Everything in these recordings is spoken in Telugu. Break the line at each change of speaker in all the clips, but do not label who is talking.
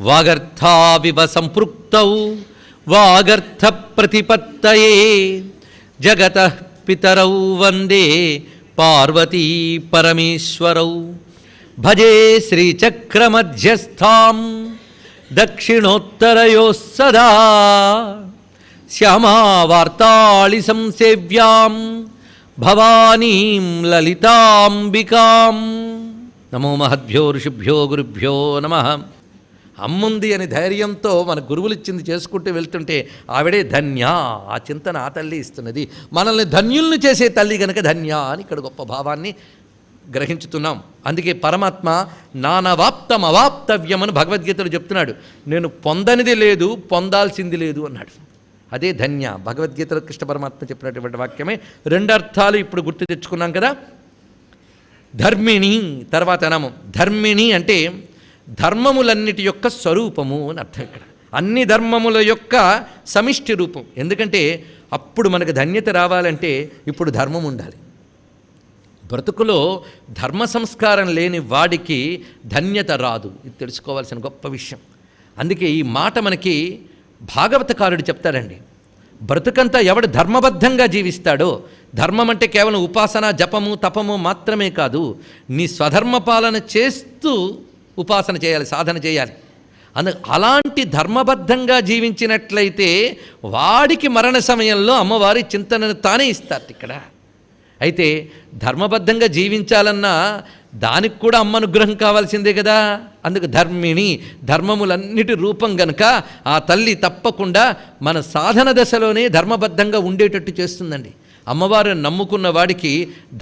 వాగర్థావివ సంపృక్తౌ వాగర్థ ప్రతిపత్తయే జగతః పితరౌ వందే పార్వతీ పరమేశ్వరౌ. భజే శ్రీచక్రమధ్యస్థాం దక్షిణోత్తరయోః సదా శ్యామావార్తాళి సంసేవ్యాం భవానీం లలితాంబికాం. నమో మహద్భ్యో ఋషిభ్యో గురుభ్యో నమః. అమ్ముంది అని ధైర్యంతో మన గురువులు ఇచ్చింది చేసుకుంటూ వెళ్తుంటే ఆవిడే ధన్య. ఆ చింతన ఆ తల్లి ఇస్తున్నది. మనల్ని ధన్యుల్ని చేసే తల్లి కనుక ధన్య అని ఇక్కడ గొప్ప భావాన్ని గ్రహించుతున్నాం. అందుకే పరమాత్మ నానవాప్తం అవాప్తవ్యం అని భగవద్గీతలో చెప్తున్నాడు. నేను పొందనిది లేదు, పొందాల్సింది లేదు అన్నాడు. అదే ధన్య. భగవద్గీతలో కృష్ణ పరమాత్మ చెప్పినటువంటి వాక్యమే. రెండు అర్థాలు ఇప్పుడు గుర్తు తెచ్చుకున్నాం కదా. ధర్మిణి తర్వాత నామం. ధర్మిణి అంటే ధర్మములన్నిటి యొక్క స్వరూపము అని అర్థం. ఇక్కడ అన్ని ధర్మముల యొక్క సమిష్టి రూపం. ఎందుకంటే అప్పుడు మనకు ధన్యత రావాలంటే ఇప్పుడు ధర్మం ఉండాలి. బ్రతుకులో ధర్మ సంస్కారం లేని వాడికి ధన్యత రాదు. ఇది తెలుసుకోవాల్సిన గొప్ప విషయం. అందుకే ఈ మాట మనకి భాగవతకారుడు చెప్తారండి. బ్రతుకంతా ఎవడు ధర్మబద్ధంగా జీవిస్తాడో, ధర్మం అంటే కేవలం ఉపాసన జపము తపము మాత్రమే కాదు, నీ స్వధర్మ పాలన చేస్తూ ఉపాసన చేయాలి, సాధన చేయాలి. అలాంటి ధర్మబద్ధంగా జీవించినట్లయితే వాడికి మరణ సమయంలో అమ్మవారి చింతనను తానే ఇస్తారు ఇక్కడ. అయితే ధర్మబద్ధంగా జీవించాలన్నా దానికి కూడా అమ్మ అనుగ్రహం కావాల్సిందే కదా. అందుకు ధర్మిణి, ధర్మములన్నిటి రూపం గనుక ఆ తల్లి తప్పకుండా మన సాధన దశలోనే ధర్మబద్ధంగా ఉండేటట్టు చేస్తుందండి. అమ్మవారు నమ్ముకున్న వాడికి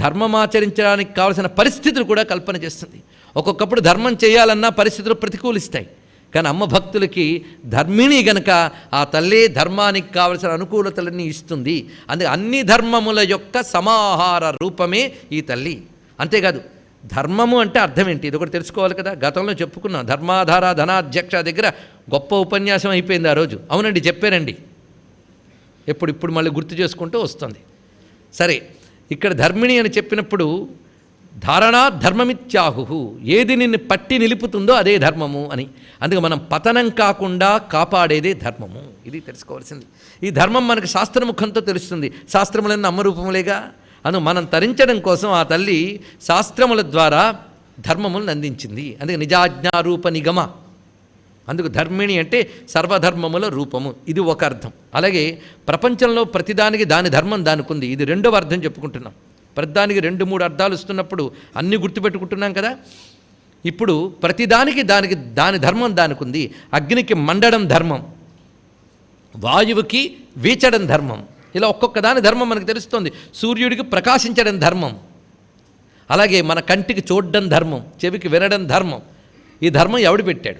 ధర్మమాచరించడానికి కావలసిన పరిస్థితులు కూడా కల్పన చేస్తుంది. ఒక్కొక్కప్పుడు ధర్మం చేయాలన్నా పరిస్థితులు ప్రతికూలిస్తాయి. కానీ అమ్మ భక్తులకి ధర్మిణి గనక ఆ తల్లే ధర్మానికి కావలసిన అనుకూలతలన్నీ ఇస్తుంది. అందుకే అన్ని ధర్మముల యొక్క సమాహార రూపమే ఈ తల్లి. అంతేకాదు ధర్మము అంటే అర్థం ఏంటి ఇది ఒకటి తెలుసుకోవాలి కదా. గతంలో చెప్పుకున్నాం. ధర్మాధార ధనాధ్యక్ష దగ్గర గొప్ప ఉపన్యాసం అయిపోయింది ఆ రోజు. అవునండి, చెప్పారండి. ఇప్పుడు మళ్ళీ గుర్తు చేసుకుంటూ వస్తుంది. సరే, ఇక్కడ ధర్మిణి అని చెప్పినప్పుడు ధారణా ధర్మమిత్యాహు, ఏది నిన్ను పట్టి నిలుపుతుందో అదే ధర్మము అని. అందుకే మనం పతనం కాకుండా కాపాడేదే ధర్మము. ఇది తెలుసుకోవాల్సింది. ఈ ధర్మం మనకు శాస్త్రముఖంతో తెలుస్తుంది. శాస్త్రములన్నీ అమ్మరూపములేగా. మనం తరించడం కోసం ఆ తల్లి శాస్త్రముల ద్వారా ధర్మములను అందించింది. అందుకే నిజాజ్ఞారూప నిగమ. అందుకు ధర్మిణి అంటే సర్వధర్మముల రూపము. ఇది ఒక అర్థం. అలాగే ప్రపంచంలో ప్రతిదానికి దాని ధర్మం దానికి ఉంది. ఇది రెండవ అర్థం చెప్పుకుంటున్నాం. ప్రతిదానికి 2-3 అర్థాలు ఇస్తున్నప్పుడు అన్నీ గుర్తుపెట్టుకుంటున్నాం కదా. ఇప్పుడు ప్రతిదానికి దాని ధర్మం దానికి ఉంది. అగ్నికి మండడం ధర్మం, వాయువుకి వీచడం ధర్మం. ఇలా ఒక్కొక్క దాని ధర్మం మనకు తెలుస్తుంది. సూర్యుడికి ప్రకాశించడం ధర్మం, అలాగే మన కంటికి చూడడం ధర్మం, చెవికి వినడం ధర్మం. ఈ ధర్మం ఎవడు పెట్టాడు?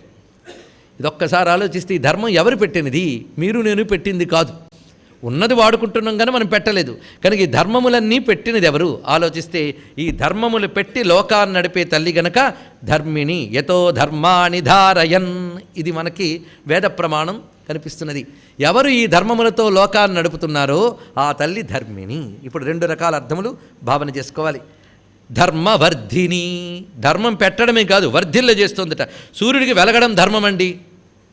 ఇదొక్కసారి ఆలోచిస్తే ఈ ధర్మం ఎవరు పెట్టినది? మీరు నేను పెట్టింది కాదు. ఉన్నది వాడుకుంటున్నాం కానీ మనం పెట్టలేదు. కనుక ఈ ధర్మములన్నీ పెట్టినది ఎవరు? ఆలోచిస్తే ఈ ధర్మములు పెట్టి లోకాన్ని నడిపే తల్లి గనక ధర్మిణి. యతో ధర్మాణి ధారయన్, ఇది మనకి వేద ప్రమాణం కనిపిస్తున్నది. ఎవరు ఈ ధర్మములతో లోకాన్ని నడుపుతున్నారో ఆ తల్లి ధర్మిణి. ఇప్పుడు 2 రకాల అర్థములు భావన చేసుకోవాలి. ధర్మవర్ధిని, ధర్మం పెట్టడమే కాదు వర్ధిల్ల చేస్తుందట. సూర్యుడికి వెలగడం ధర్మం అండి,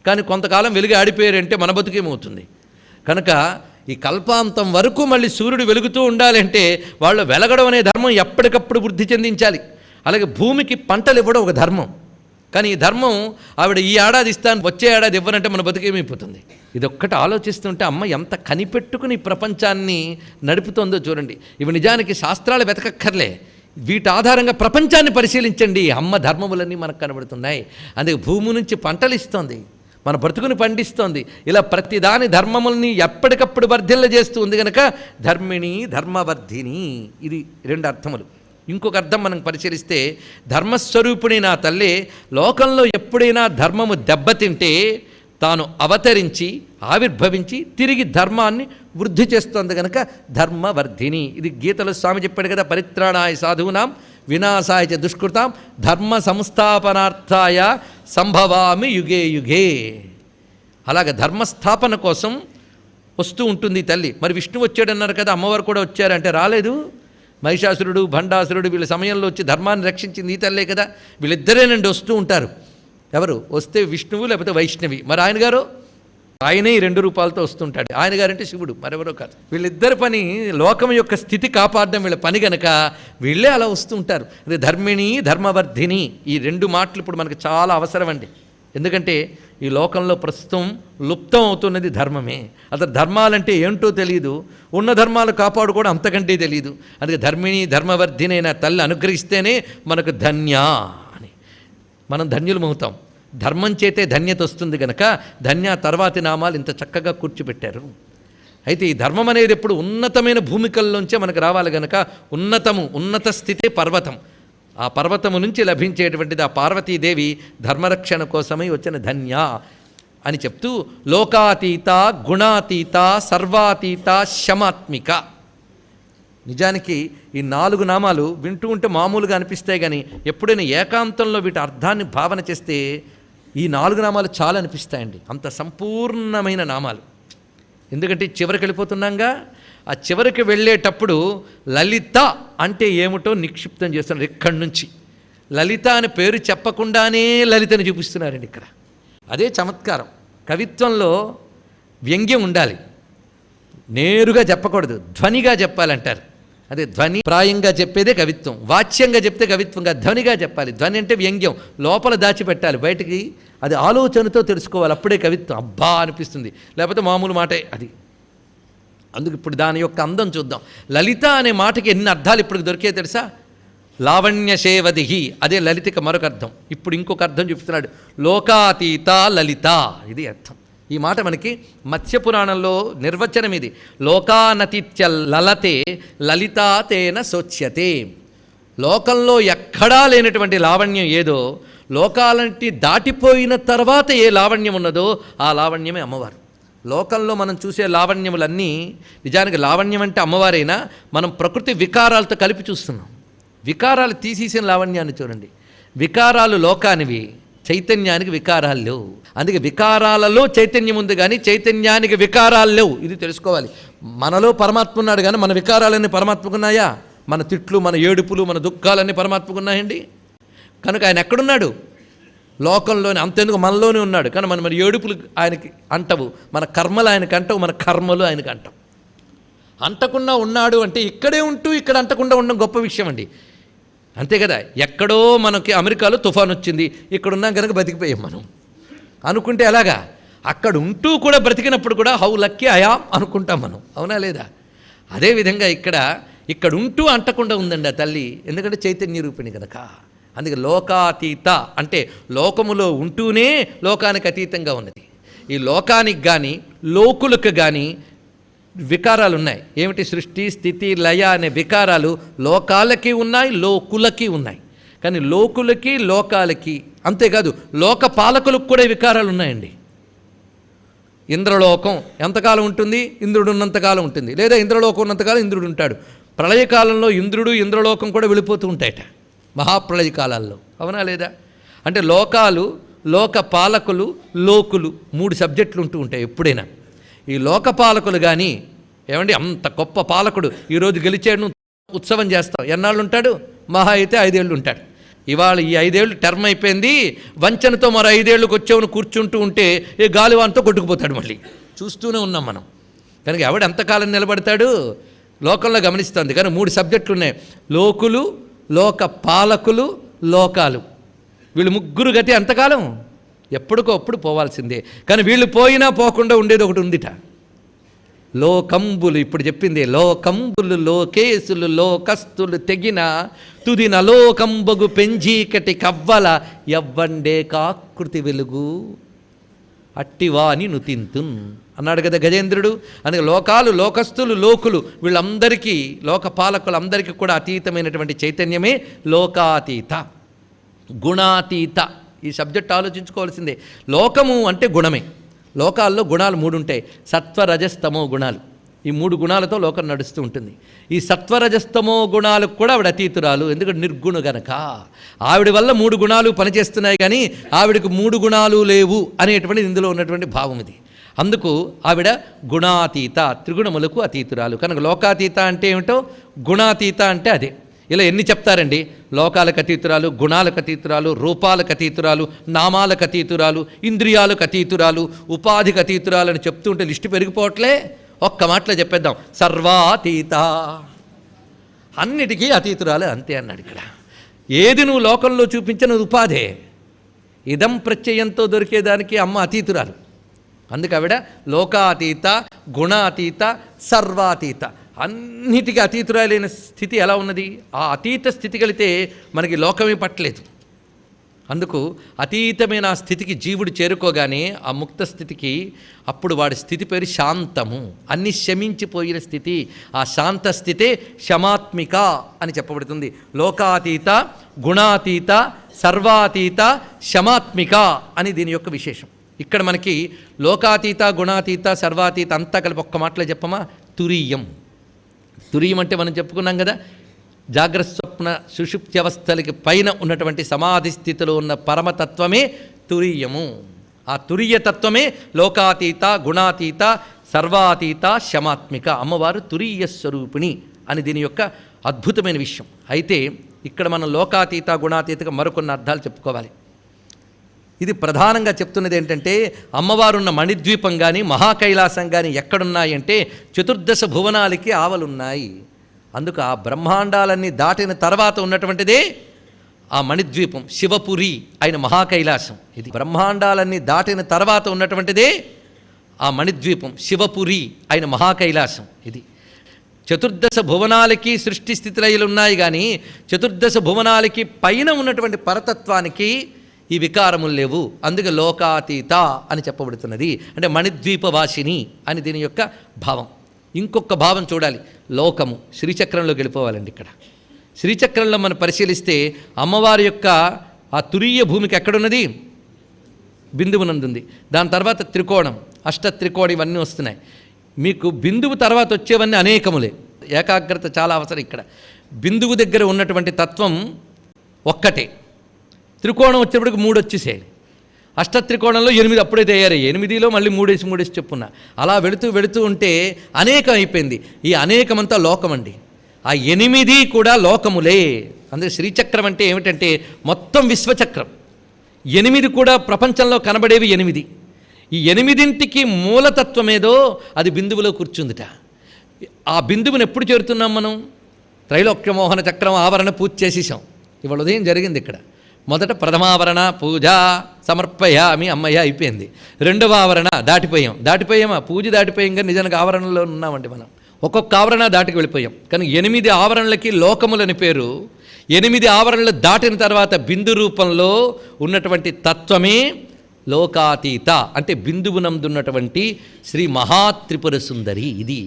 కానీ కొంతకాలం వెలుగు ఆడిపోయారంటే మన బతుకేమవుతుంది? కనుక ఈ కల్పాంతం వరకు మళ్ళీ సూర్యుడు వెలుగుతూ ఉండాలంటే వాళ్ళు వెలగడం అనే ధర్మం ఎప్పటికప్పుడు వృద్ధి చెందించాలి. అలాగే భూమికి పంటలు ఇవ్వడం ఒక ధర్మం. కానీ ఈ ధర్మం ఆవిడ ఈ ఏడాది ఇస్తాను, వచ్చే ఏడాది ఇవ్వనంటే మన బతుకేమైపోతుంది? ఇదొక్కటి ఆలోచిస్తుంటే అమ్మ ఎంత కనిపెట్టుకుని ప్రపంచాన్ని నడుపుతోందో చూడండి. ఇవి నిజానికి శాస్త్రాలు వెతకక్కర్లే, వీటి ఆధారంగా ప్రపంచాన్ని పరిశీలించండి. అమ్మ ధర్మములన్నీ మనకు కనబడుతున్నాయి. అందుకే భూమి నుంచి పంటలు ఇస్తోంది, మన బ్రతుకుని పండిస్తోంది. ఇలా ప్రతిదాని ధర్మముల్ని ఎప్పటికప్పుడు వర్ధిల్ల చేస్తూ ఉంది కనుక ధర్మిణి, ధర్మవర్ధిని. ఇది 2 అర్థములు. ఇంకొక అర్థం మనం పరిశీలిస్తే ధర్మస్వరూపిణి నా తల్లే లోకంలో ఎప్పుడైనా ధర్మము దెబ్బతింటే తాను అవతరించి ఆవిర్భవించి తిరిగి ధర్మాన్ని వృద్ధి చేస్తోంది కనుక ధర్మవర్ధిని. ఇది గీతలో స్వామి చెప్పాడు కదా, పరిత్రాణాయ సాధూనాం వినాశాయ చ దుష్కృతాం ధర్మ సంస్థాపనార్థాయ సంభవామి యుగే యుగే. అలాగే ధర్మస్థాపన కోసం వస్తూ ఉంటుంది తల్లి. మరి విష్ణువు వచ్చాడన్నారు కదా, అమ్మవారు కూడా వచ్చారంటే రాలేదు. మహిషాసురుడు భండాసురుడు వీళ్ళ సమయంలో వచ్చి ధర్మాన్ని రక్షించింది ఈ తల్లే కదా. వీళ్ళిద్దరేనండి వస్తూ ఉంటారు. ఎవరు వస్తే విష్ణువు లేకపోతే వైష్ణవి. మరి ఆయన గారు ఆయనే ఈ 2 రూపాలతో వస్తుంటాడు. ఆయన గారంటే శివుడు, మరెవరో కాదు. వీళ్ళిద్దరి పని లోకం యొక్క స్థితి కాపాడడం వీళ్ళ పని గనక వీళ్ళే అలా వస్తూ ఉంటారు. అది ధర్మిణి ధర్మవర్ధిని, ఈ 2 మాటలు ఇప్పుడు మనకు చాలా అవసరం అండి. ఎందుకంటే ఈ లోకంలో ప్రస్తుతం లుప్తం అవుతున్నది ధర్మమే. అసలు ధర్మాలంటే ఏంటో తెలియదు, ఉన్న ధర్మాలు కాపాడుకోవడం అంతకంటే తెలియదు. అందుకే ధర్మిణి ధర్మవర్ధిని అయిన తల్లి అనుగ్రహిస్తేనే మనకు ధన్య అని మనం ధన్యులమవుతాం. ధర్మం చేతే ధన్యత వస్తుంది కనుక ధన్య తర్వాతి నామాలు ఇంత చక్కగా కూర్చోబెట్టారు. అయితే ఈ ధర్మం అనేది ఎప్పుడు ఉన్నతమైన భూమికల్లోంచే మనకు రావాలి కనుక ఉన్నత స్థితే పర్వతం. ఆ పర్వతము నుంచి లభించేటువంటిది ఆ పార్వతీదేవి ధర్మరక్షణ కోసమై వచ్చిన ధన్య అని చెప్తూ లోకాతీత గుణాతీత సర్వాతీత శమాత్మిక. నిజానికి ఈ 4 నామాలు వింటూ ఉంటే మామూలుగా అనిపిస్తాయి, కానీ ఎప్పుడైనా ఏకాంతంలో వీటి అర్థాన్ని భావన చేస్తే ఈ 4 నామాలు చాలా అనిపిస్తాయండి. అంత సంపూర్ణమైన నామాలు. ఎందుకంటే చివరికి వెళ్ళిపోతున్నాగా, ఆ చివరికి వెళ్ళేటప్పుడు లలిత అంటే ఏమిటో నిక్షిప్తం చేస్తున్నారు. ఇక్కడి నుంచి లలిత అని పేరు చెప్పకుండానే లలితని చూపిస్తున్నారండి ఇక్కడ. అదే చమత్కారం. కవిత్వంలో వ్యంగ్యం ఉండాలి, నేరుగా చెప్పకూడదు, ధ్వనిగా చెప్పాలంటారు. అదే ధ్వని ప్రాయంగా చెప్పేదే కవిత్వం. వాచ్యంగా చెప్తే కవిత్వంగా ధ్వనిగా చెప్పాలి. ధ్వని అంటే వ్యంగ్యం, లోపల దాచిపెట్టాలి, బయటికి అది ఆలోచనతో తెలుసుకోవాలి, అప్పుడే కవిత్వం అబ్బా అనిపిస్తుంది. లేకపోతే మామూలు మాటే అది. అందుకు ఇప్పుడు దాని యొక్క అందం చూద్దాం. లలిత అనే మాటకి ఎన్ని అర్థాలు ఇప్పుడు దొరికే తెలుసా? లావణ్యశేవదిహి, అదే లలితకి మరొక అర్థం. ఇప్పుడు ఇంకొక అర్థం చూపిస్తున్నాడు, లోకాతీత లలిత, ఇది అర్థం. ఈ మాట మనకి మత్స్యపురాణంలో నిర్వచనం ఇది. లోకానతిత్య లలతే లలితా తేన శోచ్యతే. లోకంలో ఎక్కడా లేనటువంటి లావణ్యం ఏదో, లోకాలంటి దాటిపోయిన తర్వాత ఏ లావణ్యం ఉన్నదో ఆ లావణ్యమే అమ్మవారు. లోకంలో మనం చూసే లావణ్యములన్నీ నిజానికి లావణ్యం అంటే అమ్మవారైనా మనం ప్రకృతి వికారాలతో కలిపి చూస్తున్నాం. వికారాలు తీసేసిన లావణ్యాన్ని చూడండి. వికారాలు లోకానివి, చైతన్యానికి వికారాలు లేవు. అందుకే వికారాలలో చైతన్యం ఉంది కానీ చైతన్యానికి వికారాలు లేవు. ఇది తెలుసుకోవాలి. మనలో పరమాత్మ ఉన్నాడు కానీ మన వికారాలన్నీ పరమాత్మకున్నాయా? మన తిట్లు, మన ఏడుపులు, మన దుఃఖాలన్నీ పరమాత్మకున్నాయండి. కనుక ఆయన ఎక్కడున్నాడు? లోకంలోనే. అంతెందుకు మనలోనే ఉన్నాడు. కానీ మన ఏడుపులు ఆయనకి అంటవు, మన కర్మలు ఆయనకి అంటవు, మన కర్మలు ఆయనకి అంటవు. అంటకుండా ఉన్నాడు అంటే ఇక్కడే ఉంటూ ఇక్కడ అంటకుండా ఉండడం గొప్ప విషయం అండి. అంతే కదా. ఎక్కడో మనకి అమెరికాలో తుఫాన్ వచ్చింది, ఇక్కడ ఉన్నాం కనుక బతికిపోయాం మనం అనుకుంటే ఎలాగా? అక్కడ ఉంటూ కూడా బ్రతికినప్పుడు కూడా హౌ లక్కీ అయా అనుకుంటాం మనం, అవునా లేదా? అదేవిధంగా ఇక్కడ ఉంటూ అంటకుండా ఉందండి ఆ తల్లి, ఎందుకంటే చైతన్య రూపిణి కనుక. అందుకే లోకాతీత అంటే లోకములో ఉంటూనే లోకానికి అతీతంగా ఉన్నది. ఈ లోకానికి కానీ లోకులకు కానీ వికారాలు ఉన్నాయి. ఏమిటి? సృష్టి స్థితి లయ అనే వికారాలు లోకాలకి ఉన్నాయి, లోకులకి ఉన్నాయి. కానీ లోకులకి లోకాలకి అంతేకాదు, లోక పాలకులకు కూడా వికారాలు ఉన్నాయండి. ఇంద్రలోకం ఎంతకాలం ఉంటుంది? ఇంద్రుడు ఉన్నంతకాలం ఉంటుంది. లేదా ఇంద్రలోకం ఉన్నంతకాలం ఇంద్రుడు ఉంటాడు. ప్రళయకాలంలో ఇంద్రుడు ఇంద్రలోకం కూడా వెళ్ళిపోతూ ఉంటాయట మహాప్రళయ కాలాల్లో, అవునా లేదా? అంటే లోకాలు, లోక పాలకులు, లోకులు 3 సబ్జెక్టులు ఉంటూ ఉంటాయి ఎప్పుడైనా. ఈ లోకపాలకులు కానీ ఏమండి, అంత గొప్ప పాలకుడు ఈరోజు గెలిచాడు, ఉత్సవం చేస్తావు, ఎన్నాళ్ళు ఉంటాడు? మహా అయితే 5 ఏళ్ళు ఉంటాడు. ఇవాళ ఈ 5 ఏళ్ళు టర్మ్ అయిపోయింది, వంచనతో మరో 5 ఏళ్ళకి వచ్చేవను కూర్చుంటూ ఉంటే ఏ గాలివాన్తో కొట్టుకుపోతాడు. మళ్ళీ చూస్తూనే ఉన్నాం మనం. కనుక ఎవడు ఎంతకాలం నిలబడతాడు? లోకంలో గమనిస్తుంది. కానీ 3 సబ్జెక్టులు ఉన్నాయి: లోకులు, లోక పాలకులు, లోకాలు. వీళ్ళు ముగ్గురు గతి ఎంతకాలం? ఎప్పటికో అప్పుడు పోవాల్సిందే. కానీ వీళ్ళు పోయినా పోకుండా ఉండేది ఒకటి ఉందిట, లోకంబులు. ఇప్పుడు చెప్పింది లోకంబులు, లోకేశులు, లోకస్తులు తెగిన తుదిన లోకంబగు పెంజీకటి కవ్వల ఎవ్వండే కాకృతి వెలుగు అట్టివాని నుతింతున్ అన్నాడు కదా గజేంద్రుడు. అందుకే లోకాలు, లోకస్తులు, లోకులు వీళ్ళందరికీ, లోకపాలకులందరికీ కూడా అతీతమైనటువంటి చైతన్యమే లోకాతీత. గుణాతీత, ఈ సబ్జెక్ట్ ఆలోచించుకోవాల్సిందే. లోకము అంటే గుణమే. లోకాల్లో గుణాలు 3 ఉంటాయి: సత్వరజస్తమో గుణాలు. ఈ 3 గుణాలతో లోకం నడుస్తూ ఉంటుంది. ఈ సత్వరజస్తమో గుణాలకు కూడా ఆవిడ అతీతురాలు, ఎందుకంటే నిర్గుణు గనక. ఆవిడ వల్ల 3 గుణాలు పనిచేస్తున్నాయి, కానీ ఆవిడకు 3 గుణాలు లేవు అనేటువంటిది ఇందులో ఉన్నటువంటి భావం ఇది. అందుకు ఆవిడ గుణాతీత, త్రిగుణములకు అతీతురాలు. కనుక లోకాతీత అంటే ఏమిటో, గుణాతీత అంటే అదే. ఇలా ఎన్ని చెప్తారండి? లోకాలకు అతీతురాలు, గుణాలకు అతీతురాలు, రూపాలకు అతీతురాలు, నామాలకు అతీతురాలు, ఇంద్రియాలకు అతీతురాలు, ఉపాధికి అతీతురాలు అని చెప్తుంటే లిస్టు పెరిగిపోవట్లే. ఒక్క మాటలో చెప్పేద్దాం, సర్వాతీత, అన్నిటికీ అతీతురాలు అంతే అన్నాడు. ఇక్కడ ఏది నువ్వు లోకంలో చూపించిన ఉపాధే. ఇదం ప్రత్యయంతో దొరికేదానికి అమ్మ అతీతురాలు. అందుకు ఆవిడ లోకాతీత, గుణాతీత, సర్వాతీత, అన్నిటికీ అతీతురాలైన స్థితి ఎలా ఉన్నది? ఆ అతీత స్థితి కలిగితే మనకి లోకమే పట్టలేదు. అందుకు అతీతమైన ఆ స్థితికి జీవుడు చేరుకోగానే ఆ ముక్త స్థితికి, అప్పుడు వాడి స్థితి పేరు శాంతము, అన్ని శమించిపోయిన స్థితి. ఆ శాంత స్థితే శమాత్మిక అని చెప్పబడుతుంది. లోకాతీత, గుణాతీత, సర్వాతీత, శమాత్మిక అని దీని యొక్క విశేషం. ఇక్కడ మనకి లోకాతీత, గుణాతీత, సర్వాతీత అంతా కలిపి ఒక్క మాటలో చెప్పమా, తురీయం. తురీయం అంటే మనం చెప్పుకున్నాం కదా, జాగ్రత్త స్వప్న సుషుప్తి అవస్థలకి పైన ఉన్నటువంటి సమాధి స్థితిలో ఉన్న పరమతత్వమే తురీయము. ఆ తురీయతత్వమే లోకాతీత, గుణాతీత, సర్వాతీత, శమాత్మిక. అమ్మవారు తురీయ స్వరూపిణి అని దీని యొక్క అద్భుతమైన విషయం. అయితే ఇక్కడ మనం లోకాతీత, గుణాతీతగా మరికొన్ని అర్థాలు చెప్పుకోవాలి. ఇది ప్రధానంగా చెప్తున్నది ఏంటంటే, అమ్మవారున్న మణిద్వీపం కానీ మహాకైలాసం కానీ ఎక్కడున్నాయంటే చతుర్దశ భువనాలకి ఆవలున్నాయి. అందుకు ఆ బ్రహ్మాండాలన్నీ దాటిన తర్వాత ఉన్నటువంటిదే ఆ మణిద్వీపం, శివపురి అయిన మహాకైలాసం. ఇది బ్రహ్మాండాలన్నీ దాటిన తర్వాత ఉన్నటువంటిదే ఆ మణిద్వీపం, శివపురి అయిన మహాకైలాసం. ఇది చతుర్దశ భువనాలకి సృష్టి స్థితిలయలు ఉన్నాయి, కానీ చతుర్దశ భువనాలకి పైన ఉన్నటువంటి పరతత్వానికి ఈ వికారములు లేవు. అందుకే లోకాతీత అని చెప్పబడుతున్నది. అంటే మణిద్వీపవాసిని అని దీని యొక్క భావం. ఇంకొక భావం చూడాలి, లోకము శ్రీచక్రంలోకి వెళ్ళిపోవాలండి. ఇక్కడ శ్రీచక్రంలో మనం పరిశీలిస్తే అమ్మవారి యొక్క ఆ తురీయ భూమికి ఎక్కడున్నది? బిందువునందుంది. దాని తర్వాత త్రికోణం, అష్టత్రికోణం, ఇవన్నీ వస్తున్నాయి. మీకు బిందువు తర్వాత వచ్చేవన్నీ అనేకములే. ఏకాగ్రత చాలా అవసరం. ఇక్కడ బిందువు దగ్గర ఉన్నటువంటి తత్వం ఒక్కటే. త్రికోణం వచ్చేప్పటికి 3 వచ్చేసాయి. అష్టత్రికోణంలో 8 అప్పుడే తయారయ్యాయి. 8లో మళ్ళీ 3 చెప్పున్నా. అలా వెళుతూ ఉంటే అనేకం అయిపోయింది. ఈ అనేకమంతా లోకమండి. ఆ 8 కూడా లోకములే. అందుకే శ్రీచక్రం అంటే ఏమిటంటే మొత్తం విశ్వచక్రం. 8 కూడా ప్రపంచంలో కనబడేవి 8. ఈ 8ంటికి మూలతత్వం ఏదో అది బిందువులో కూర్చుందిట. ఆ బిందువుని ఎప్పుడు చేరుతున్నాం మనం? త్రైలోక్యమోహన చక్రం ఆవరణ పూజ చేసేసాం. ఇవాళ ఉదయం జరిగింది ఇక్కడ. మొదట ప్రథమావరణ పూజ సమర్పయామి, అమ్మయ్య అయిపోయింది. రెండవ ఆవరణ దాటిపోయామా? పూజ దాటిపోయాం, కానీ నిజానికి ఆవరణలో ఉన్నామండి మనం. ఒక్కొక్క ఆవరణ దాటికి వెళ్ళిపోయాం. కానీ 8 ఆవరణలకి లోకములని పేరు. 8 ఆవరణలు దాటిన తర్వాత బిందు రూపంలో ఉన్నటువంటి తత్వమే లోకాతీత. అంటే బిందువునందున్నటువంటి శ్రీ మహాత్రిపుర సుందరి. ఇది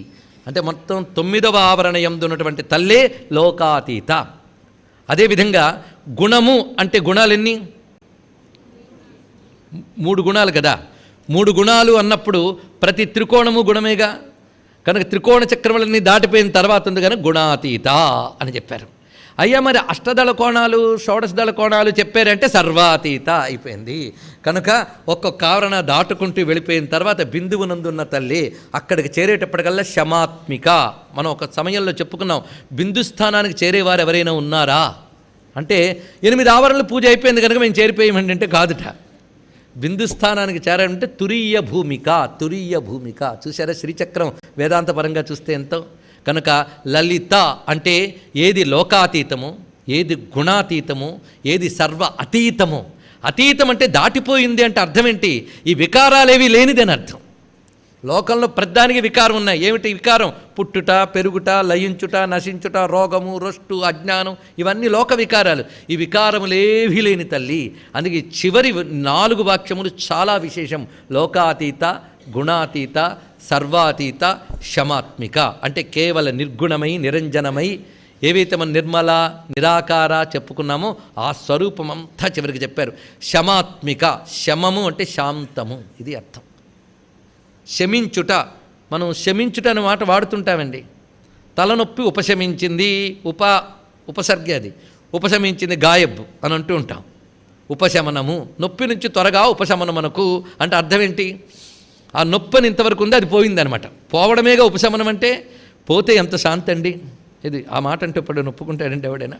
అంటే మొత్తం 9వ ఆవరణ యందున్నటువంటి తల్లే లోకాతీత. అదేవిధంగా గుణము అంటే గుణాలెన్ని? 3 గుణాలు కదా. 3 గుణాలు అన్నప్పుడు ప్రతి త్రికోణము గుణమేగా. కనుక త్రికోణ చక్రములన్నీ దాటిపోయిన తర్వాత ఉంది కనుక గుణాతీత అని చెప్పారు. అయ్యా మరి అష్టదళ కోణాలు, షోడశదళ కోణాలు చెప్పారంటే సర్వాతీత అయిపోయింది. కనుక ఒక్కొక్క ఆవరణ దాటుకుంటూ వెళ్ళిపోయిన తర్వాత బిందువునందున్న తల్లి అక్కడికి చేరేటప్పటికల్లా శమాత్మిక. మనం ఒక సమయంలో చెప్పుకున్నాం, బిందుస్థానానికి చేరేవారు ఎవరైనా ఉన్నారా అంటే 8 ఆవరణలు పూజ అయిపోయింది కనుక మేము చేరిపోయామండి అంటే కాదుట. బిందుస్థానానికి చేరాలంటే తురీయ భూమిక. చూసారా శ్రీచక్రం వేదాంతపరంగా చూస్తే ఎంతో. కనుక లలిత అంటే ఏది లోకాతీతము, ఏది గుణాతీతము, ఏది సర్వ అతీతము. అతీతం అంటే దాటిపోయింది అంటే అర్థం ఏంటి? ఈ వికారాలేవి లేనిదని అర్థం. లోకంలో ప్రతిదానికి వికారం ఉన్నాయి. ఏమిటి వికారం? పుట్టుట, పెరుగుట, లయించుట, నశించుట, రోగము, రొష్టు, అజ్ఞానం, ఇవన్నీ లోక వికారాలు. ఈ వికారములేవీ లేని తల్లి. అందుకే చివరి 4 వాక్యములు చాలా విశేషం. లోకాతీత, గుణాతీత, సర్వాతీత, శమాత్మిక. అంటే కేవల నిర్గుణమై నిరంజనమై ఏవైతే మనం నిర్మల నిరాకార చెప్పుకున్నామో ఆ స్వరూపం అంతా చివరికి చెప్పారు. శమాత్మిక, శమము అంటే శాంతము, ఇది అర్థం. శమించుట, మనం శమించుట అనే మాట వాడుతుంటామండి. తలనొప్పి ఉపశమించింది, ఉపసర్గ, అది ఉపశమించింది గాయబ్ అని అంటూ ఉంటాం. ఉపశమనము, నొప్పి నుంచి త్వరగా ఉపశమనమునకు అంటే అర్థం ఏంటి? ఆ నొప్పిని ఇంతవరకు ఉంది, అది పోయిందనమాట. పోవడమేగా ఉపశమనం అంటే. పోతే ఎంత శాంతి అండి. ఇది ఆ మాట అంటే ఇప్పుడు ఒప్పుకుంటాడంటే ఎవడైనా?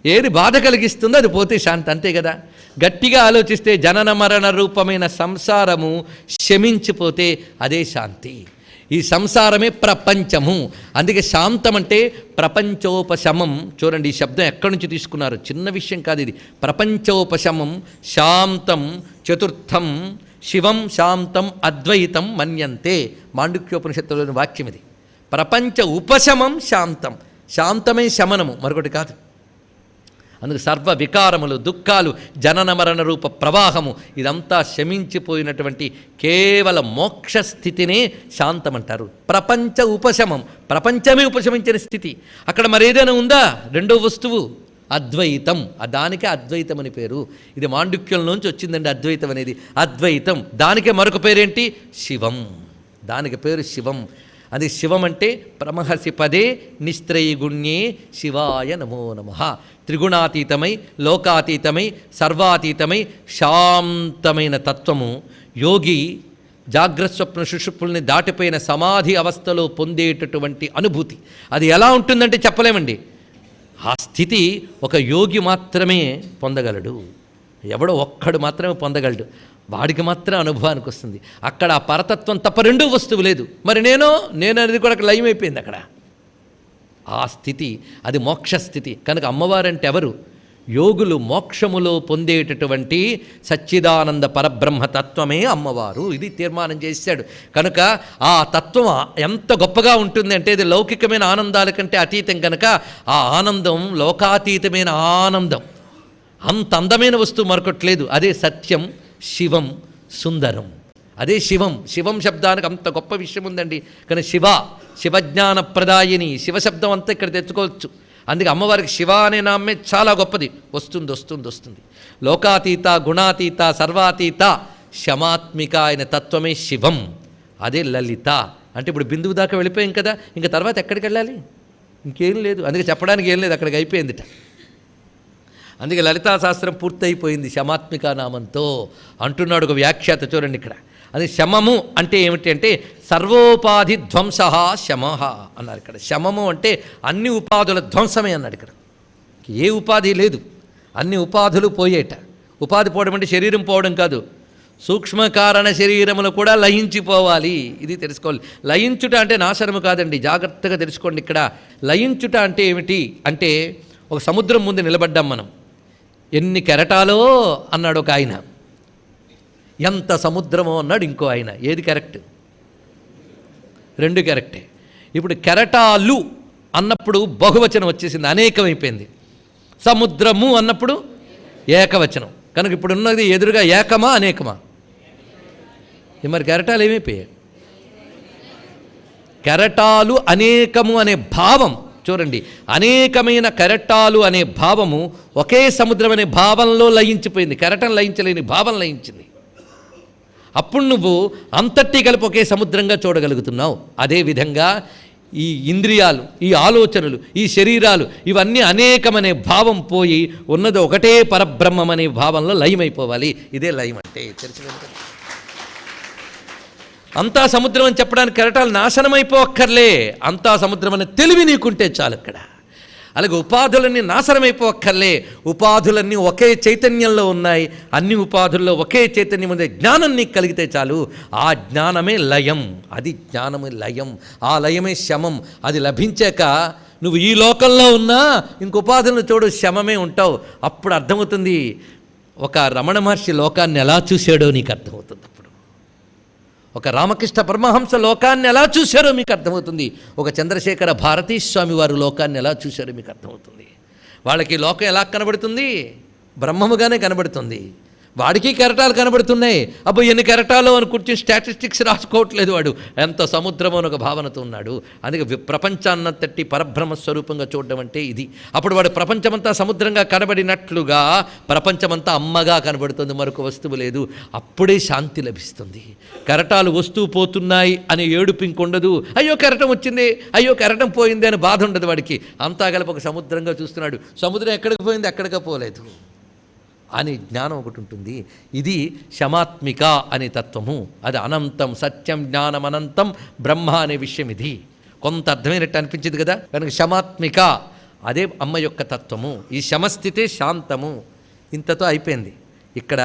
ఏది బాధ కలిగిస్తుందో అది పోతే శాంతి, అంతే కదా. గట్టిగా ఆలోచిస్తే జనన మరణ రూపమైన సంసారము శమించిపోతే అదే శాంతి. ఈ సంసారమే ప్రపంచము. అందుకే శాంతం అంటే ప్రపంచోపశమం. చూడండి ఈ శబ్దం ఎక్కడి నుంచి తీసుకున్నారు, చిన్న విషయం కాదు ఇది. ప్రపంచోపశమం శాంతం చతుర్థం శివం శాంతం అద్వైతం మన్యంతే. మాండుక్యోపనిషత్తులోని వాక్యం ఇది. ప్రపంచ ఉపశమం శాంతం. శాంతమే శమనము, మరొకటి కాదు. అందుకు సర్వ వికారములు, దుఃఖాలు, జనన మరణ రూప ప్రవాహము ఇదంతా శమించిపోయినటువంటి కేవల మోక్షస్థితినే శాంతం అంటారు. ప్రపంచ ఉపశమం, ప్రపంచమే ఉపశమించిన స్థితి. అక్కడ మరేదైనా ఉందా? రెండో వస్తువు అద్వైతం. దానికే అద్వైతం అని పేరు. ఇది మాండుక్యంలోంచి వచ్చిందండి అద్వైతం అనేది. అద్వైతం, దానికే మరొక పేరేంటి? శివం. దానికి పేరు శివం. అది శివం అంటే ప్రమహసి పదే నిస్త్రయగుణ్యే శివాయ నమో నమః. త్రిగుణాతీతమై, లోకాతీతమై, సర్వాతీతమై శాంతమైన తత్వము యోగి జాగ్రత్స్వప్న సుషుప్తుల్ని దాటిపోయిన సమాధి అవస్థలో పొందేటటువంటి అనుభూతి. అది ఎలా ఉంటుందంటే చెప్పలేమండి. ఆ స్థితి ఒక యోగి మాత్రమే పొందగలడు. ఎవడో ఒక్కడు మాత్రమే పొందగలడు. వాడికి మాత్రం అనుభవానికి వస్తుంది. అక్కడ ఆ పరతత్వం తప్ప రెండూ వస్తువు లేదు. మరి నేను అనేది కూడా అక్కడ లయమైపోయింది అక్కడ. ఆ స్థితి అది మోక్షస్థితి. కనుక అమ్మవారంటే ఎవరు? యోగులు మోక్షములో పొందేటటువంటి సచ్చిదానంద పరబ్రహ్మ తత్వమే అమ్మవారు. ఇది తీర్మానం చేశాడు. కనుక ఆ తత్వం ఎంత గొప్పగా ఉంటుంది అంటే ఇది లౌకికమైన ఆనందాల కంటే అతీతం. కనుక ఆ ఆనందం లోకాతీతమైన ఆనందం. అంత అందమైన వస్తువు మరొకట్లేదు. అదే సత్యం, శివం, సుందరం. అదే శివం. శివం శబ్దానికి అంత గొప్ప విషయం ఉందండి. కానీ శివజ్ఞాన ప్రదాయిని, శివశబ్దం అంతా ఇక్కడ తెచ్చుకోవచ్చు. అందుకే అమ్మవారికి శివ అనే నామే చాలా గొప్పది. వస్తుంది. లోకాతీత, గుణాతీత, సర్వాతీత, శమాత్మిక అయిన తత్వమే శివం. అదే లలిత. అంటే ఇప్పుడు బిందువు దాకా వెళ్ళిపోయాం కదా, ఇంకా తర్వాత ఎక్కడికి వెళ్ళాలి? ఇంకేం లేదు. అందుకే చెప్పడానికి ఏం లేదు, అక్కడికి అయిపోయిందిట. అందుకే లలితా శాస్త్రం పూర్తయిపోయింది శమాత్మిక నామంతో అంటున్నాడు ఒక వ్యాఖ్యాత. చూడండి ఇక్కడ. అది శమము అంటే ఏమిటి అంటే సర్వోపాధి ధ్వంస శమ అన్నారు ఇక్కడ. శమము అంటే అన్ని ఉపాధుల ధ్వంసమే అన్నాడు ఇక్కడ. ఏ ఉపాధి లేదు, అన్ని ఉపాధులు పోయేట. ఉపాధి పోవడం అంటే శరీరం పోవడం కాదు, సూక్ష్మకారణ శరీరములు కూడా లయించిపోవాలి. ఇది తెలుసుకోవాలి. లయించుట అంటే నాశనము కాదండి, జాగ్రత్తగా తెలుసుకోండి. ఇక్కడ లయించుట అంటే ఏమిటి అంటే ఒక సముద్రం ముందు నిలబడ్డాం మనం. ఎన్ని కెరటాలో అన్నాడు ఒక ఆయన, ఎంత సముద్రమో అన్నాడు ఇంకో ఆయన. ఏది కరెక్ట్? రెండు కరెక్టే. ఇప్పుడు కెరటాలు అన్నప్పుడు బహువచనం వచ్చేసింది, అనేకమైపోయింది. సముద్రము అన్నప్పుడు ఏకవచనం. కనుక ఇప్పుడు ఉన్నది ఎదురుగా ఏకమా అనేకమా? మరి కెరటాలు ఏమైపోయాయి? కెరటాలు అనేకము అనే భావం చూడండి. అనేకమైన కెరటాలు అనే భావము ఒకే సముద్రం అనే భావంలో లయించిపోయింది. కెరటం లయించలేని భావం లయించింది. అప్పుడు నువ్వు అంతటి కలిపి ఒకే సముద్రంగా చూడగలుగుతున్నావు. అదేవిధంగా ఈ ఇంద్రియాలు, ఈ ఆలోచనలు, ఈ శరీరాలు ఇవన్నీ అనేకమనే భావం పోయి ఉన్నది ఒకటే పరబ్రహ్మం అనే భావంలో లయమైపోవాలి. ఇదే లయం అంటే. తెలిసింది. అంతా సముద్రం అని చెప్పడానికి కెరటాలు నాశనమైపోక్కర్లే. అంతా సముద్రం అనే తెలివి నీకుంటే చాలు అక్కడ. అలాగే ఉపాధులన్నీ నాశనమైపోక్కర్లే. ఉపాధులన్నీ ఒకే చైతన్యంలో ఉన్నాయి. అన్ని ఉపాధుల్లో ఒకే చైతన్యం ఉంది. జ్ఞానం నీకు కలిగితే చాలు. ఆ జ్ఞానమే లయం. అది జ్ఞానమే లయం. ఆ లయమే శమం. అది లభించాక నువ్వు ఈ లోకంలో ఉన్నా ఇంక ఉపాధులను చూడు, శమమే ఉంటావు. అప్పుడు అర్థమవుతుంది ఒక రమణ మహర్షి లోకాన్ని ఎలా చూశాడో నీకు అర్థమవుతుంది. ఒక రామకృష్ణ పరమహంస లోకాన్ని ఎలా చూశారో మీకు అర్థమవుతుంది. ఒక చంద్రశేఖర భారతీ స్వామి వారు లోకాన్ని ఎలా చూశారో మీకు అర్థమవుతుంది. వాళ్ళకి లోకం ఎలా కనబడుతుంది? బ్రహ్మముగానే కనబడుతుంది. వాడికి కెరటాలు కనబడుతున్నాయి. అబ్బో ఎన్ని కెరటాలు అని కూర్చొని స్టాటిస్టిక్స్ రాసుకోవట్లేదు వాడు. ఎంత సముద్రమో అని ఒక భావనతో ఉన్నాడు. అందుకే ప్రపంచాన్నంతటి పరబ్రహ్మ స్వరూపంగా చూడడం అంటే ఇది. అప్పుడు వాడు ప్రపంచమంతా సముద్రంగా కనబడినట్లుగా ప్రపంచమంతా అమ్మగా కనబడుతుంది, మరొక వస్తువు లేదు. అప్పుడే శాంతి లభిస్తుంది. కెరటాలు వస్తూ పోతున్నాయి అనే ఏడుపు ఇంకొండదు. అయ్యో కెరటం వచ్చింది, అయ్యో కెరటం పోయింది అని బాధ ఉండదు వాడికి. అంతా కలిపి ఒక సముద్రంగా చూస్తున్నాడు. సముద్రం ఎక్కడికి పోయింది? ఎక్కడికి పోలేదు అని జ్ఞానం ఒకటి ఉంటుంది. ఇది శమాత్మిక అనే తత్వము. అది అనంతం, సత్యం, జ్ఞానం అనంతం, బ్రహ్మ అనే విషయం ఇది. కొంత అర్థమైనట్టు అనిపించింది కదా. కనుక శమాత్మిక అదే అమ్మ యొక్క తత్వము. ఈ శమస్థితే శాంతము. ఇంతతో అయిపోయింది. ఇక్కడ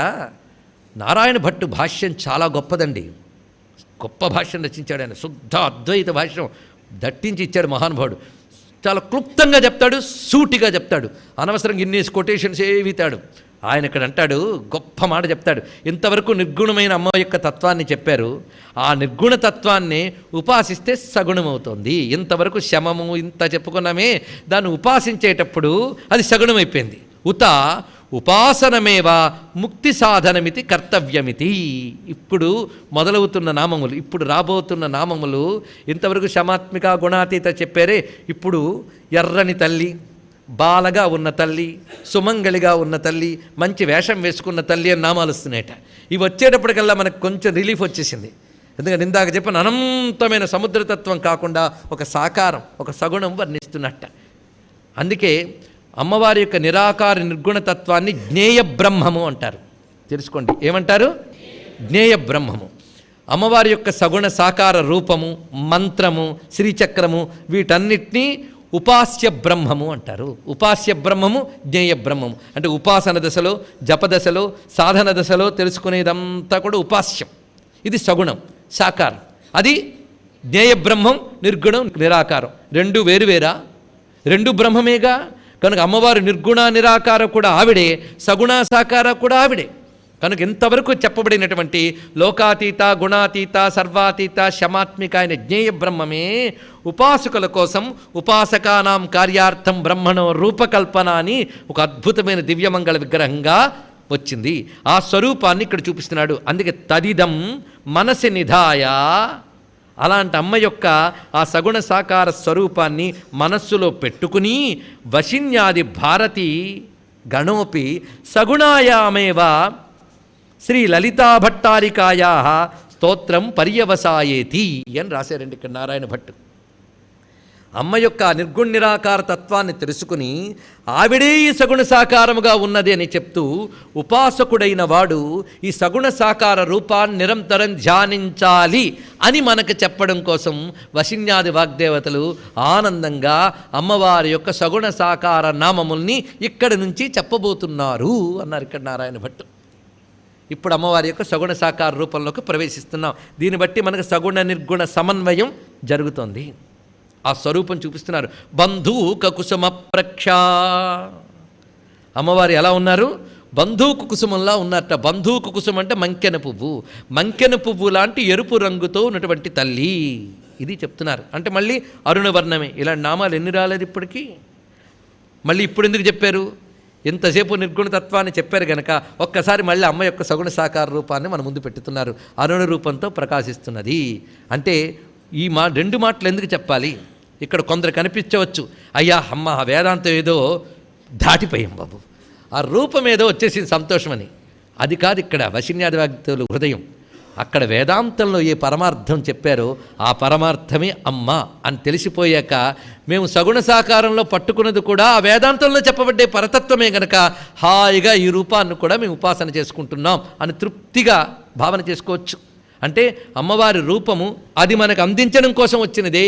నారాయణ భట్టు భాష్యం చాలా గొప్పదండి. గొప్ప భాష్యం రచించాడు ఆయన. శుద్ధ అద్వైత భాష్యం దట్టించి ఇచ్చాడు మహానుభావుడు. చాలా క్లుప్తంగా చెప్తాడు, సూటిగా చెప్తాడు. అనవసరంగా ఇన్నేసి కొటేషన్స్ ఏవితాడు. ఆయన ఇక్కడ అంటాడు, గొప్ప మాట చెప్తాడు. ఇంతవరకు నిర్గుణమైన అమ్మ యొక్క తత్వాన్ని చెప్పారు. ఆ నిర్గుణ తత్వాన్ని ఉపాసిస్తే సగుణమవుతుంది. ఇంతవరకు శమము ఇంత చెప్పుకున్నామే, దాన్ని ఉపాసించేటప్పుడు అది సగుణమైపోయింది. ఉపాసనమేవా ముక్తి సాధనమితి కర్తవ్యమితి. ఇప్పుడు మొదలవుతున్న నామములు, ఇప్పుడు రాబోతున్న నామములు, ఇంతవరకు శమాత్మిక గుణాతీత చెప్పారే, ఇప్పుడు ఎర్రని తల్లి, బాలగా ఉన్న తల్లి, సుమంగళిగా ఉన్న తల్లి, మంచి వేషం వేసుకున్న తల్లి అని నామాలు వస్తున్నాయట. ఇవి వచ్చేటప్పటికల్లా మనకు కొంచెం రిలీఫ్ వచ్చేసింది. ఎందుకంటే ఇందాక చెప్పిన అనంతమైన సముద్రతత్వం కాకుండా ఒక సాకారం, ఒక సగుణం వర్ణిస్తున్నట్ట. అందుకే అమ్మవారి యొక్క నిరాకార నిర్గుణతత్వాన్ని జ్ఞేయ బ్రహ్మము అంటారు. తెలుసుకోండి, ఏమంటారు? జ్ఞేయ బ్రహ్మము. అమ్మవారి యొక్క సగుణ సాకార రూపము, మంత్రము, శ్రీచక్రము, వీటన్నిటినీ ఉపాస్య బ్రహ్మము అంటారు. ఉపాస్య బ్రహ్మము, జ్ఞేయ బ్రహ్మము. అంటే ఉపాసన దశలో, జపదశలో, సాధన దశలో తెలుసుకునేదంతా కూడా ఉపాస్యం. ఇది సగుణం, సాకారం. అది జ్ఞేయ బ్రహ్మం, నిర్గుణం, నిరాకారం. రెండు వేరువేరా? రెండు బ్రహ్మమేగా. కనుక అమ్మవారు నిర్గుణ నిరాకార కూడా ఆవిడే, సగుణ సాకార కూడా ఆవిడే. కనుక ఇంతవరకు చెప్పబడినటువంటి లోకాతీత, గుణాతీత, సర్వాతీత, శమాత్మిక అయిన జ్ఞేయ బ్రహ్మమే ఉపాసకుల కోసం ఉపాసకానాం కార్యార్థం బ్రహ్మణో రూపకల్పన అని ఒక అద్భుతమైన దివ్యమంగళ విగ్రహంగా వచ్చింది. ఆ స్వరూపాన్ని ఇక్కడ చూపిస్తున్నాడు. అందుకే తదిదం మనసి నిధాయ, అలాంటి అమ్మ యొక్క ఆ సగుణ సాకార స్వరూపాన్ని మనస్సులో పెట్టుకుని వశిన్యాది భారతి గణోపి సగుణాయామేవ శ్రీ లలితాభట్టారికాయా స్తోత్రం పర్యవసాయేతి అని రాశారండి ఇక్కడ నారాయణ భట్టు. అమ్మ యొక్క నిర్గుణ నిరాకార తత్వాన్ని తెలుసుకుని ఆవిడే ఈ సగుణ సాకారముగా ఉన్నది అని చెప్తూ, ఉపాసకుడైన వాడు ఈ సగుణ సాకార రూపాన్ని నిరంతరం ధ్యానించాలి అని మనకు చెప్పడం కోసం వశిన్యాది వాగ్దేవతలు ఆనందంగా అమ్మవారి యొక్క సగుణ సాకార నామముల్ని ఇక్కడి నుంచి చెప్పబోతున్నారు అన్నారు ఇక్కడ నారాయణ భట్టు. ఇప్పుడు అమ్మవారి యొక్క సగుణ సాకార రూపంలోకి ప్రవేశిస్తున్నాం. దీన్ని బట్టి మనకు సగుణ నిర్గుణ సమన్వయం జరుగుతోంది. ఆ స్వరూపం చూపిస్తున్నారు. బంధూక కుసుమ ప్రక్ష, అమ్మవారు ఎలా ఉన్నారు? బంధూకు కుసుమంలా ఉన్నారట. బంధూకు కుసుమం అంటే మంకెన పువ్వు, మంకెన పువ్వు లాంటి ఎరుపు రంగుతో ఉన్నటువంటి తల్లి, ఇది చెప్తున్నారు. అంటే మళ్ళీ అరుణవర్ణమే. ఇలాంటి నామాలు ఎన్ని రాలేదు ఇప్పటికీ. మళ్ళీ ఇప్పుడు ఎందుకు చెప్పారు? ఎంతసేపు నిర్గుణతత్వాన్ని చెప్పారు కనుక ఒక్కసారి మళ్ళీ అమ్మ యొక్క సగుణ సాకార రూపాన్ని మన ముందు పెట్టుతున్నారు. అరుణ రూపంతో ప్రకాశిస్తున్నది. అంటే ఈ రెండు మాటలు ఎందుకు చెప్పాలి? ఇక్కడ కొందరు కనిపించవచ్చు, అయ్యా అమ్మ వేదాంతం ఏదో దాటిపోయాం బాబు, ఆ రూపం ఏదో వచ్చేసింది సంతోషమని. అది కాదు ఇక్కడ వశిన్యాది వాగ్దేవుల హృదయం. అక్కడ వేదాంతంలో ఏ పరమార్థం చెప్పారో ఆ పరమార్థమే అమ్మ అని తెలిసిపోయాక మేము సగుణ సాకారంలో పట్టుకున్నది కూడా ఆ వేదాంతంలో చెప్పబడ్డే పరతత్వమే గనక హాయిగా ఈ రూపాన్ని కూడా మేము ఉపాసన చేసుకుంటున్నాం అని తృప్తిగా భావన చేసుకోవచ్చు. అంటే అమ్మవారి రూపము అది మనకు అందించడం కోసం వచ్చినదే.